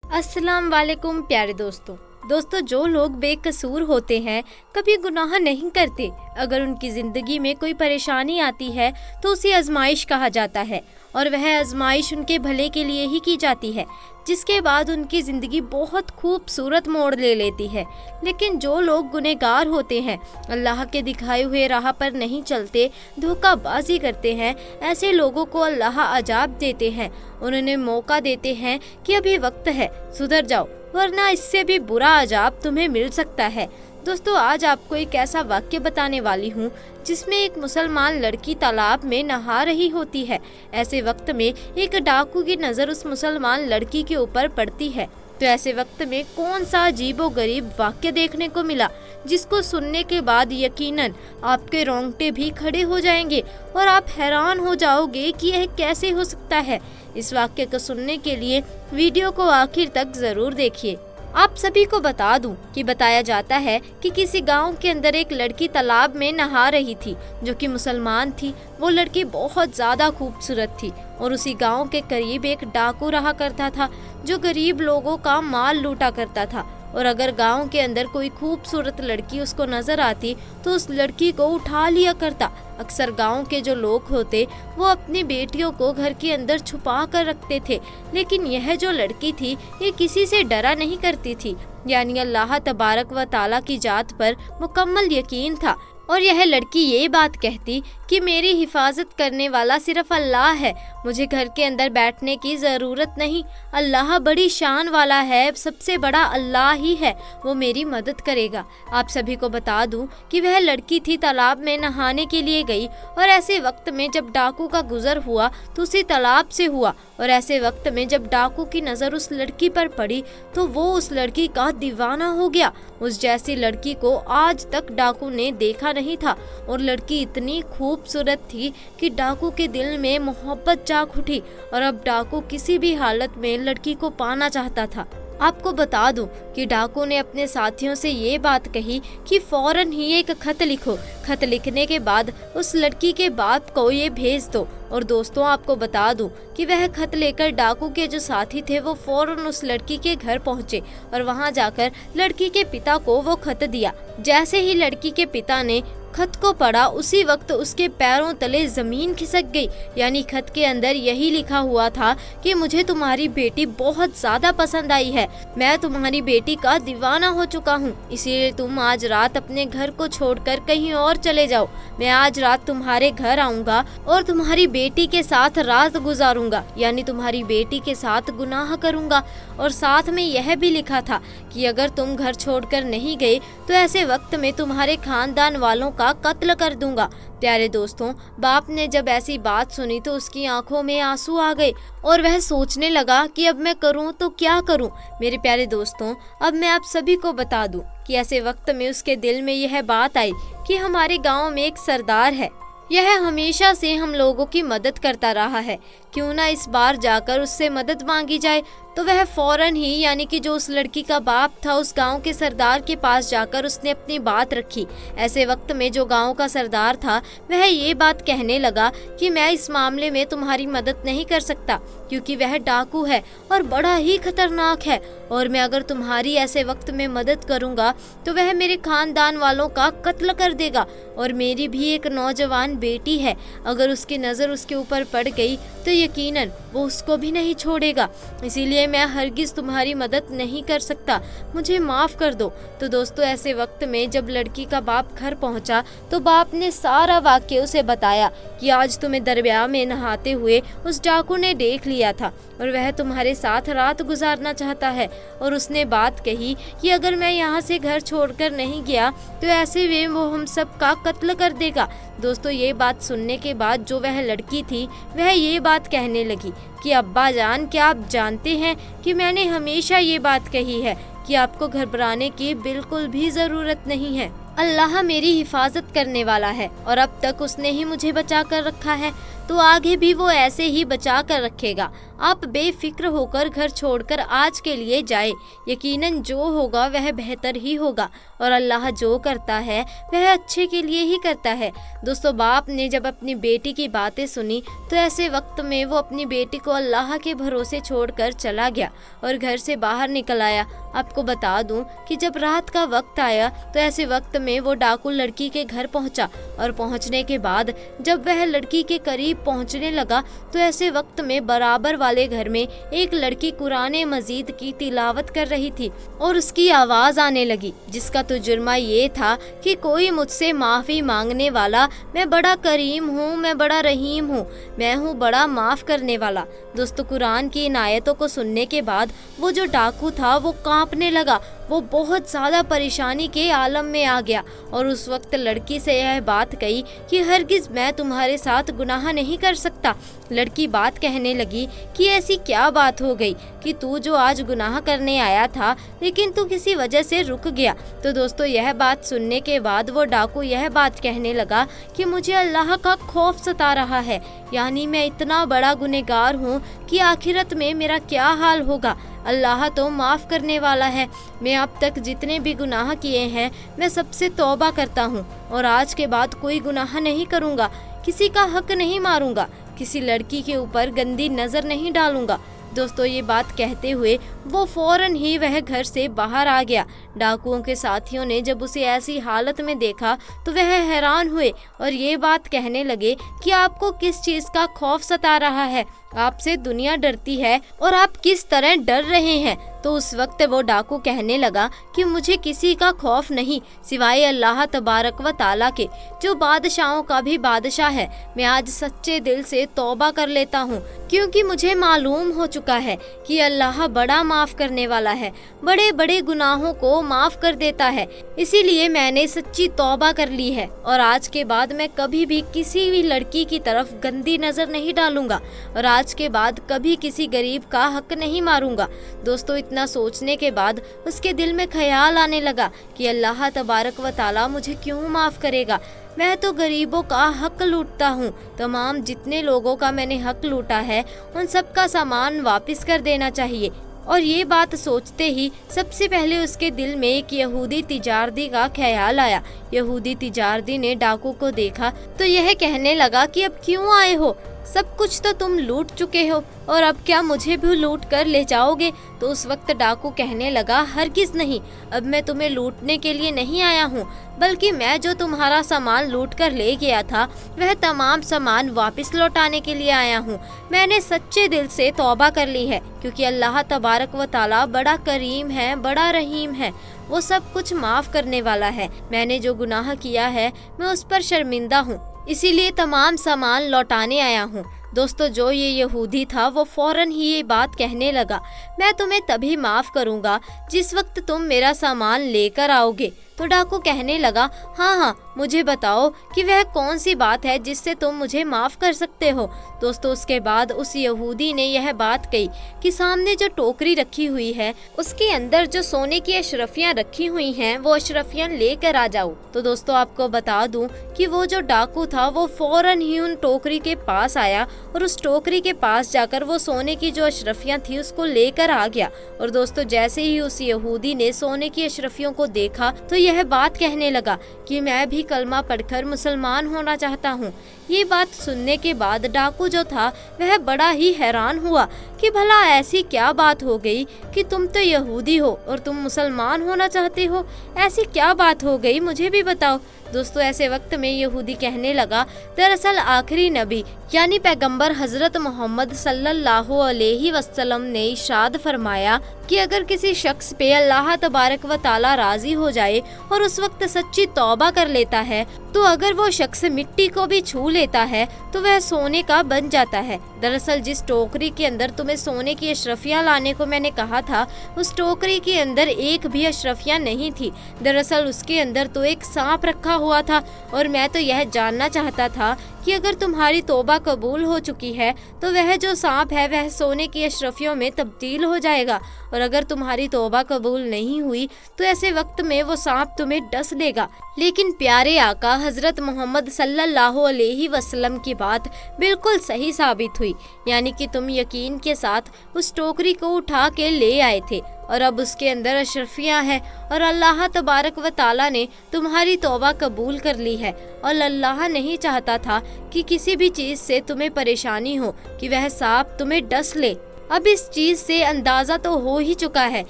अस्सलाम वालेकुम प्यारे दोस्तों, जो लोग बेकसूर होते हैं, कभी गुनाह नहीं करते, अगर उनकी ज़िंदगी में कोई परेशानी आती है तो उसे आजमाइश कहा जाता है और वह आजमाइश उनके भले के लिए ही की जाती है, जिसके बाद उनकी ज़िंदगी बहुत खूबसूरत मोड़ ले लेती है। लेकिन जो लोग गुनहगार होते हैं, अल्लाह के दिखाए हुए राह पर नहीं चलते, धोखाबाजी करते हैं, ऐसे लोगों को अल्लाह अजाब देते हैं। उन्हें मौका देते हैं कि अभी वक्त है, सुधर जाओ, वरना इससे भी बुरा अजाब तुम्हें मिल सकता है। दोस्तों, आज आपको एक ऐसा वाक्य बताने वाली हूँ जिसमें एक मुसलमान लड़की तालाब में नहा रही होती है। ऐसे वक्त में एक डाकू की नज़र उस मुसलमान लड़की के ऊपर पड़ती है। तो ऐसे वक्त में कौन सा अजीबो गरीब वाक्य देखने को मिला, जिसको सुनने के बाद यकीनन आपके रोंगटे भी खड़े हो जाएंगे और आप हैरान हो जाओगे कि यह कैसे हो सकता है। इस वाक्य को सुनने के लिए वीडियो को आखिर तक ज़रूर देखिए। आप सभी को बता दूं कि बताया जाता है कि किसी गांव के अंदर एक लड़की तालाब में नहा रही थी, जो कि मुसलमान थी। वो लड़की बहुत ज़्यादा खूबसूरत थी और उसी गांव के करीब एक डाकू रहा करता था, जो गरीब लोगों का माल लूटा करता था। और अगर गांव के अंदर कोई खूबसूरत लड़की उसको नजर आती तो उस लड़की को उठा लिया करता। अक्सर गांव के जो लोग होते वो अपनी बेटियों को घर के अंदर छुपा कर रखते थे, लेकिन यह जो लड़की थी ये किसी से डरा नहीं करती थी, यानी अल्लाह तबारक व ताला की जात पर मुकम्मल यकीन था। और यह लड़की ये बात कहती कि मेरी हिफाजत करने वाला सिर्फ अल्लाह है, मुझे घर के अंदर बैठने की ज़रूरत नहीं, अल्लाह बड़ी शान वाला है, सबसे बड़ा अल्लाह ही है, वो मेरी मदद करेगा। आप सभी को बता दूं कि वह लड़की थी तालाब में नहाने के लिए गई और ऐसे वक्त में जब डाकू का गुजर हुआ तो उसी तालाब से हुआ। और ऐसे वक्त में जब डाकू की नज़र उस लड़की पर पड़ी तो वो उस लड़की का दीवाना हो गया। उस जैसी लड़की को आज तक डाकू ने देखा नहीं था और लड़की इतनी खूबसूरत थी कि डाकू के दिल में मोहब्बत जाग उठी और अब डाकू किसी भी हालत में लड़की को पाना चाहता था। आपको बता दूं कि डाकू ने अपने साथियों से ये बात कही कि फौरन ही एक खत लिखो, खत लिखने के बाद उस लड़की के बाप को ये भेज दो। और दोस्तों, आपको बता दूं कि वह खत लेकर डाकू के जो साथी थे वो फौरन उस लड़की के घर पहुंचे और वहां जाकर लड़की के पिता को वो खत दिया। जैसे ही लड़की के पिता ने खत को पढ़ा, उसी वक्त उसके पैरों तले जमीन खिसक गई। यानी खत के अंदर यही लिखा हुआ था कि मुझे तुम्हारी बेटी बहुत ज्यादा पसंद आई है, मैं तुम्हारी बेटी का दीवाना हो चुका हूँ, इसीलिए तुम आज रात अपने घर को छोड़कर कहीं और चले जाओ। मैं आज रात तुम्हारे घर आऊंगा और तुम्हारी बेटी के साथ रात गुजारूंगा, यानी तुम्हारी बेटी के साथ गुनाह करूंगा। और साथ में यह भी लिखा था कि अगर तुम घर छोड़कर नहीं गए तो ऐसे वक्त में तुम्हारे खानदान वालों का कत्ल कर दूंगा। प्यारे दोस्तों, बाप ने जब ऐसी बात सुनी तो उसकी आंखों में आंसू आ गए और वह सोचने लगा कि अब मैं करूं तो क्या करूं। मेरे प्यारे दोस्तों, अब मैं आप सभी को बता दूं कि ऐसे वक्त में उसके दिल में यह बात आई कि हमारे गांव में एक सरदार है, यह हमेशा से हम लोगों की मदद करता रहा है, क्यों ना इस बार जाकर उससे मदद मांगी जाए। तो वह फौरन ही, यानी कि जो उस लड़की का बाप था, उस गांव के सरदार के पास जाकर उसने अपनी बात रखी। ऐसे वक्त में जो गांव का सरदार था वह ये बात कहने लगा कि मैं इस मामले में तुम्हारी मदद नहीं कर सकता, क्योंकि वह डाकू है और बड़ा ही खतरनाक है, और मैं अगर तुम्हारी ऐसे वक्त में मदद करूंगा तो वह मेरे खानदान वालों का कत्ल कर देगा। और मेरी भी एक नौजवान बेटी है, अगर उसकी नज़र उसके ऊपर पड़ गई तो यकीनन वो उसको भी नहीं छोड़ेगा, इसीलिए मैं हरगिज तुम्हारी मदद नहीं कर सकता, मुझे माफ़ कर दो। तो दोस्तों, ऐसे वक्त में जब लड़की का बाप घर पहुंचा तो बाप ने सारा वाक्य उसे बताया कि आज तुम्हें दरया में नहाते हुए उस डाकू ने देख लिया था और वह तुम्हारे साथ रात गुजारना चाहता है। और उसने बात कही कि अगर मैं यहाँ से घर छोड़कर नहीं गया तो ऐसे में वो हम सब का कत्ल कर देगा। दोस्तों, ये बात सुनने के बाद जो वह लड़की थी वह ये बात कहने लगी कि अब्बा जान, क्या आप जानते हैं कि मैंने हमेशा ये बात कही है कि आपको घबराने की बिल्कुल भी ज़रूरत नहीं है, अल्लाह मेरी हिफाजत करने वाला है और अब तक उसने ही मुझे बचा कर रखा है। तो आगे भी वो ऐसे ही बचा कर रखेगा। आप बेफिक्र होकर घर छोड़कर आज के लिए जाए, यकीनन जो होगा वह बेहतर ही होगा और अल्लाह जो करता है वह अच्छे के लिए ही करता है। दोस्तों, बाप ने जब अपनी बेटी की बातें सुनी तो ऐसे वक्त में वो अपनी बेटी को अल्लाह के भरोसे छोड़कर चला गया और घर से बाहर निकल आया। आपको बता दूं कि जब रात का वक्त आया तो ऐसे वक्त में वो डाकू लड़की के घर पहुंचा और पहुंचने के बाद जब वह लड़की के करीब पहुंचने लगा तो ऐसे वक्त में बराबर वाले घर में एक लड़की कुरान मजीद की तिलावत कर रही थी और उसकी आवाज आने लगी, जिसका तर्जुमा ये था कि कोई मुझसे माफी मांगने वाला, मैं बड़ा करीम हूँ, मैं बड़ा रहीम हूँ, मैं हूँ बड़ा माफ करने वाला। दोस्तों, कुरान की इन आयतों को सुनने के बाद वो जो डाकू था वो कांपने लगा, वो बहुत ज़्यादा परेशानी के आलम में आ गया और उस वक्त लड़की से यह बात कही कि हरगिज़ मैं तुम्हारे साथ गुनाह नहीं कर सकता। लड़की बात कहने लगी कि ऐसी क्या बात हो गई कि तू जो आज गुनाह करने आया था लेकिन तू किसी वजह से रुक गया। तो दोस्तों, यह बात सुनने के बाद वो डाकू यह बात कहने लगा कि मुझे अल्लाह का खौफ सता रहा है, यानी मैं इतना बड़ा गुनहगार हूँ कि आखिरत में मेरा क्या हाल होगा। अल्लाह तो माफ़ करने वाला है। मैं अब तक जितने भी गुनाह किए हैं मैं सबसे तौबा करता हूँ और आज के बाद कोई गुनाह नहीं करूँगा, किसी का हक नहीं मारूँगा, किसी लड़की के ऊपर गंदी नज़र नहीं डालूँगा। दोस्तों, ये बात कहते हुए वो फौरन ही वह घर से बाहर आ गया। डाकुओं के साथियों ने जब उसे ऐसी हालत में देखा तो वह हैरान हुए और ये बात कहने लगे कि आपको किस चीज़ का खौफ सता रहा है, आपसे दुनिया डरती है और आप किस तरह डर रहे हैं। तो उस वक्त वो डाकू कहने लगा कि मुझे किसी का खौफ नहीं सिवाय अल्लाह तबारक व ताला के, जो बादशाहों का भी बादशाह है। मैं आज सच्चे दिल से तौबा कर लेता हूँ क्योंकि मुझे मालूम हो चुका है कि अल्लाह बड़ा माफ़ करने वाला है, बड़े बड़े गुनाहों को माफ़ कर देता है। इसीलिए मैंने सच्ची तौबा कर ली है और आज के बाद मैं कभी भी किसी भी लड़की की तरफ गंदी नज़र नहीं डालूंगा और आज के बाद कभी किसी गरीब का हक नहीं मारूंगा। दोस्तों, इतना सोचने के बाद उसके दिल में ख्याल आने लगा कि अल्लाह तबारक व ताला मुझे क्यों माफ़ करेगा, मैं तो गरीबों का हक लूटता हूँ। तमाम जितने लोगों का मैंने हक लूटा है उन सब का सामान वापस कर देना चाहिए। और ये बात सोचते ही सबसे पहले उसके दिल में एक यहूदी तिजारती का ख्याल आया। यहूदी तिजारती ने डाकू को देखा तो यह कहने लगा कि अब क्यों आए हो, सब कुछ तो तुम लूट चुके हो और अब क्या मुझे भी लूट कर ले जाओगे। तो उस वक्त डाकू कहने लगा, हरगिज़ नहीं, अब मैं तुम्हें लूटने के लिए नहीं आया हूँ, बल्कि मैं जो तुम्हारा सामान लूट कर ले गया था वह तमाम सामान वापस लौटाने के लिए आया हूँ। मैंने सच्चे दिल से तौबा कर ली है क्योंकि अल्लाह तबारक व ताला बड़ा करीम है, बड़ा रहीम है, वो सब कुछ माफ़ करने वाला है। मैंने जो गुनाह किया है मैं उस पर शर्मिंदा हूँ, इसीलिए तमाम सामान लौटाने आया हूँ। दोस्तों, जो ये यहूदी था वो फौरन ही ये बात कहने लगा, मैं तुम्हें तभी माफ़ करूँगा जिस वक्त तुम मेरा सामान लेकर आओगे। तो डाकू कहने लगा, हाँ, मुझे बताओ कि वह कौन सी बात है जिससे तुम मुझे माफ़ कर सकते हो। दोस्तों, उसके बाद उस यहूदी ने यह बात कही कि सामने जो टोकरी रखी हुई है उसके अंदर जो सोने की अशरफियाँ रखी हुई हैं वो अशरफियाँ लेकर आ जाओ। तो दोस्तों, आपको बता दूं कि वो जो डाकू था वो फौरन ही उन टोकरी के पास आया और उस टोकरी के पास जाकर वो सोने की जो अशरफियाँ थी उसको लेकर आ गया। और दोस्तों, जैसे ही उस यहूदी ने सोने की अशरफियों को देखा तो यह बात कहने लगा कि मैं भी कलमा पढ़कर मुसलमान होना चाहता हूँ। ये बात सुनने के बाद डाकू जो था वह बड़ा ही हैरान हुआ कि भला ऐसी क्या बात हो गई कि तुम तो यहूदी हो और तुम मुसलमान होना चाहते हो, ऐसी क्या बात हो गई, मुझे भी बताओ। दोस्तों, ऐसे वक्त में यहूदी कहने लगा, दरअसल आखिरी नबी यानी पैगंबर हजरत मोहम्मद सल्लल्लाहु अलैहि वसल्लम ने इरशाद फरमाया कि अगर किसी शख्स पे अल्लाह तबारक व ताला राजी हो जाए और उस वक्त सच्ची तौबा कर लेता है तो अगर वो शख्स मिट्टी को भी छू लेता है तो वह सोने का बन जाता है। दरअसल जिस टोकरी के अंदर तुम्हें सोने की अशरफियाँ लाने को मैंने कहा था उस टोकरी के अंदर एक भी अशरफियाँ नहीं थी। दरअसल उसके अंदर तो एक सांप रखा हुआ था और मैं तो यह जानना चाहता था कि अगर तुम्हारी तौबा कबूल हो चुकी है तो वह जो सांप है वह सोने की अशरफियों में तब्दील हो जाएगा और अगर तुम्हारी तौबा कबूल नहीं हुई तो ऐसे वक्त में वो सांप तुम्हें डस देगा। लेकिन प्यारे आका हज़रत मोहम्मद सल्लल्लाहु अलैहि वसल्लम की बात बिल्कुल सही साबित हुई, यानी कि तुम यकीन के साथ उस टोकरी को उठा के ले आए थे और अब उसके अंदर अशरफियाँ हैं और अल्लाह तबारक व ताला ने तुम्हारी तौबा कबूल कर ली है। और अल्लाह नहीं चाहता था कि किसी भी चीज़ से तुम्हें परेशानी हो, कि वह सांप तुम्हें डस ले। अब इस चीज़ से अंदाज़ा तो हो ही चुका है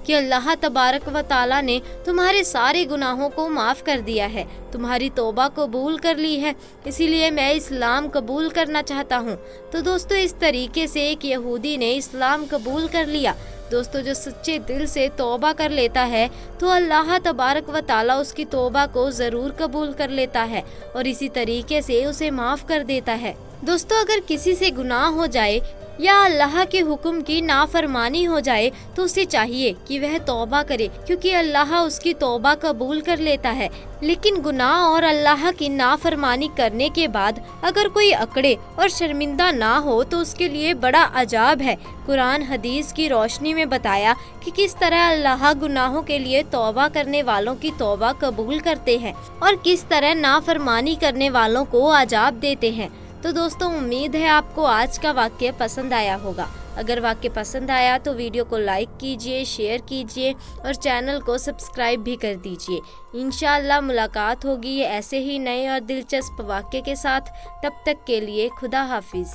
कि अल्लाह तबारक व ताला ने तुम्हारे सारे गुनाहों को माफ़ कर दिया है, तुम्हारी तौबा कबूल कर ली है, इसीलिए मैं इस्लाम कबूल करना चाहता हूँ। तो दोस्तों, इस तरीके से एक यहूदी ने इस्लाम कबूल कर लिया। दोस्तों, जो सच्चे दिल से तौबा कर लेता है तो अल्लाह तबारक व ताला उसकी तौबा को ज़रूर कबूल कर लेता है और इसी तरीके से उसे माफ़ कर देता है। दोस्तों, अगर किसी से गुनाह हो जाए या अल्लाह के हुक्म की नाफरमानी हो जाए तो उसे चाहिए कि वह तौबा करे, क्योंकि अल्लाह उसकी तौबा कबूल कर लेता है। लेकिन गुनाह और अल्लाह की नाफरमानी करने के बाद अगर कोई अकड़े और शर्मिंदा ना हो तो उसके लिए बड़ा अजाब है। कुरान हदीस की रोशनी में बताया कि किस तरह अल्लाह गुनाहों के लिए तौबा करने वालों की तौबा कबूल करते हैं और किस तरह नाफरमानी करने वालों को अजाब देते हैं। तो दोस्तों, उम्मीद है आपको आज का वाक्य पसंद आया होगा। अगर वाक्य पसंद आया तो वीडियो को लाइक कीजिए, शेयर कीजिए और चैनल को सब्सक्राइब भी कर दीजिए। इंशाअल्लाह मुलाकात होगी ऐसे ही नए और दिलचस्प वाक्य के साथ। तब तक के लिए खुदा हाफिज़।